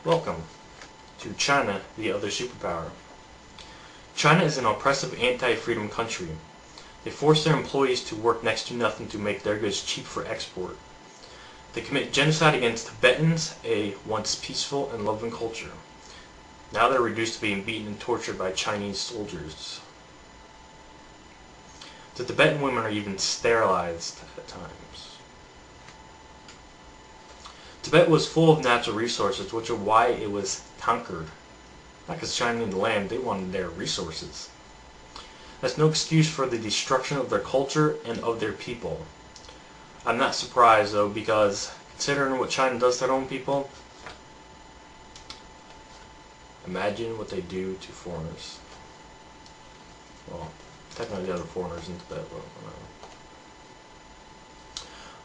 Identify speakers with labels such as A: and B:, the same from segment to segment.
A: Welcome to China, the other superpower. China is an oppressive anti-freedom country. They force their employees to work next to nothing to make their goods cheap for export. They commit genocide against Tibetans, a once peaceful and loving culture. Now they're reduced to being beaten and tortured by Chinese soldiers. The Tibetan women are even sterilized at times. Tibet was full of natural resources, which are why it was conquered. Not because China needed the land, they wanted their resources. That's no excuse for the destruction of their culture and of their people. I'm not surprised though, because considering what China does to their own people, imagine what they do to foreigners. Well, technically the other foreigners in Tibet, but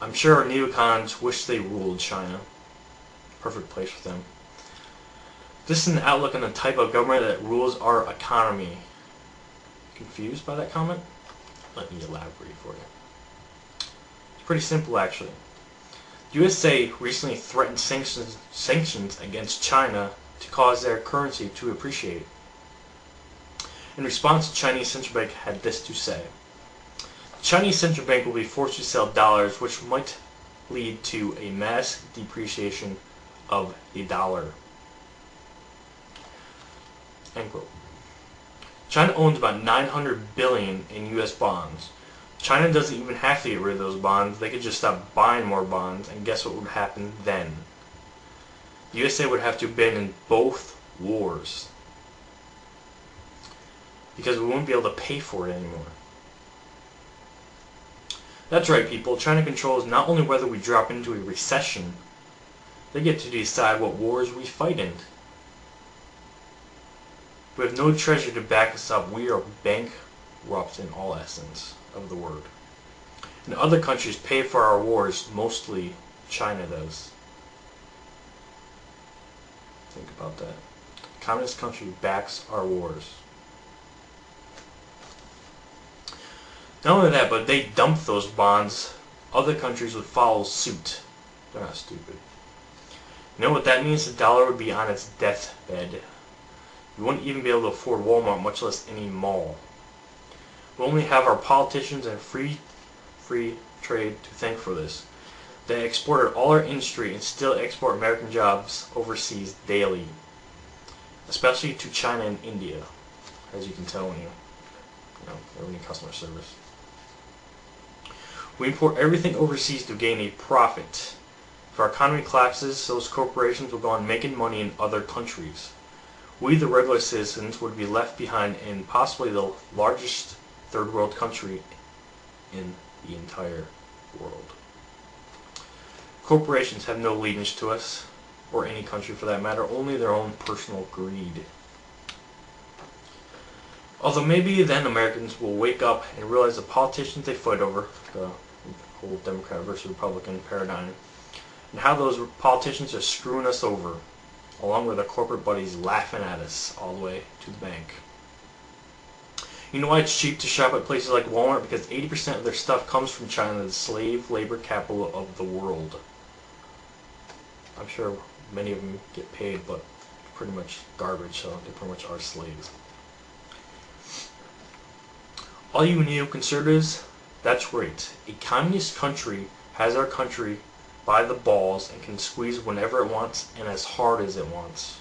A: I'm sure our neocons wish they ruled China. Perfect place for them. This is an outlook on the type of government that rules our economy. Confused by that comment? Let me elaborate for you. It's pretty simple actually. The USA recently threatened sanctions against China to cause their currency to appreciate. In response, the Chinese central bank had this to say. The Chinese central bank will be forced to sell dollars, which might lead to a mass depreciation of the dollar. End quote. China owns about $900 billion in US bonds. China doesn't even have to get rid of those bonds. They could just stop buying more bonds, and guess what would happen then? The USA would have to abandon both wars because we won't be able to pay for it anymore. That's right, people. China controls not only whether we drop into a recession, they get to decide what wars we fight in. We have no treasury to back us up. We are bankrupt in all essence of the word. And other countries pay for our wars, mostly China does. Think about that. A communist country backs our wars. Not only that, but they dump those bonds, other countries would follow suit. They're not stupid. You know what that means? The dollar would be on its deathbed. You wouldn't even be able to afford Walmart, much less any mall. We only have our politicians and free trade to thank for this. They exported all our industry and still export American jobs overseas daily. Especially to China and India, as you can tell when you have any customer service. We import everything overseas to gain a profit. If our economy collapses, those corporations will go on making money in other countries. We, the regular citizens, would be left behind in possibly the largest third world country in the entire world. Corporations have no allegiance to us, or any country for that matter, only their own personal greed. Although maybe then Americans will wake up and realize the politicians they fight over, the whole Democrat versus Republican paradigm, and how those politicians are screwing us over, along with our corporate buddies laughing at us all the way to the bank. You know why it's cheap to shop at places like Walmart? Because 80% of their stuff comes from China, the slave labor capital of the world. I'm sure many of them get paid, but pretty much garbage, so they pretty much are slaves. All you neoconservatives, that's right. A communist country has our country by the balls and can squeeze whenever it wants and as hard as it wants.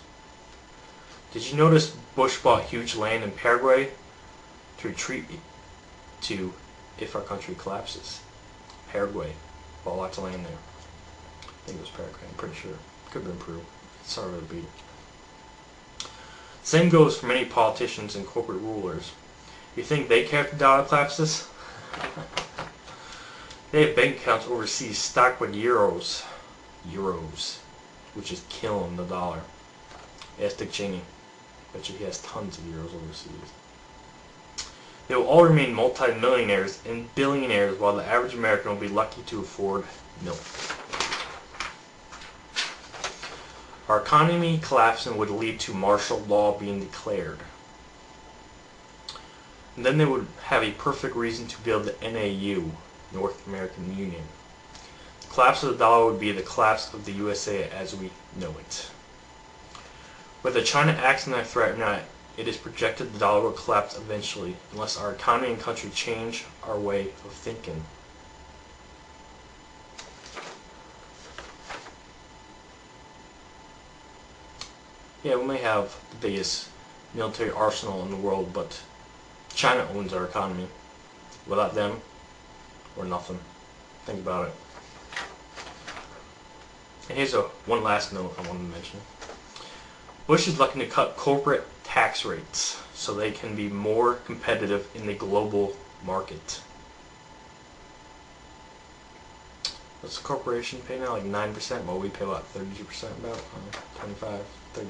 A: Did you notice Bush bought huge land in Paraguay to retreat to if our country collapses? Paraguay bought lots of land there. I think it was Paraguay, I'm pretty sure. Could have been Peru. It's hard to beat. Same goes for many politicians and corporate rulers. You think they care if the dollar collapses? They have bank accounts overseas stocked with euros, which is killing the dollar. Ask Dick Cheney. Bet you he has tons of euros overseas. They will all remain multi-millionaires and billionaires, while the average American will be lucky to afford milk. Our economy collapsing would lead to martial law being declared. And then they would have a perfect reason to build the NAU, North American Union. The collapse of the dollar would be the collapse of the USA as we know it. Whether China acts on their threat or not, it is projected the dollar will collapse eventually unless our economy and country change our way of thinking. Yeah, we may have the biggest military arsenal in the world, but China owns our economy. Without them, we're nothing. Think about it. And here's one last note I wanted to mention. Bush is looking to cut corporate tax rates so they can be more competitive in the global market. What's the corporation pay now? Like 9%? Well, we pay about 32%, about 25, 32%.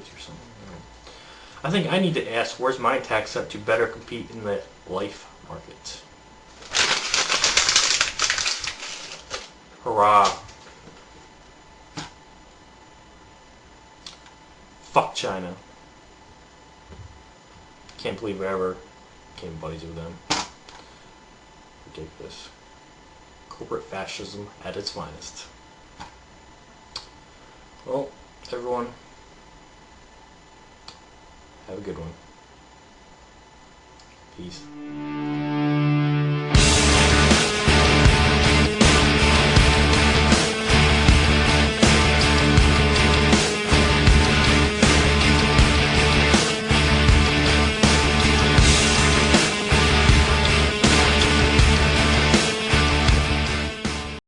A: I think I need to ask, where's my tax set to better compete in the life market? Hurrah. Fuck China. Can't believe we ever became buddies with them. Ridiculous. Corporate fascism at its finest. Well, everyone, have a good one. Peace.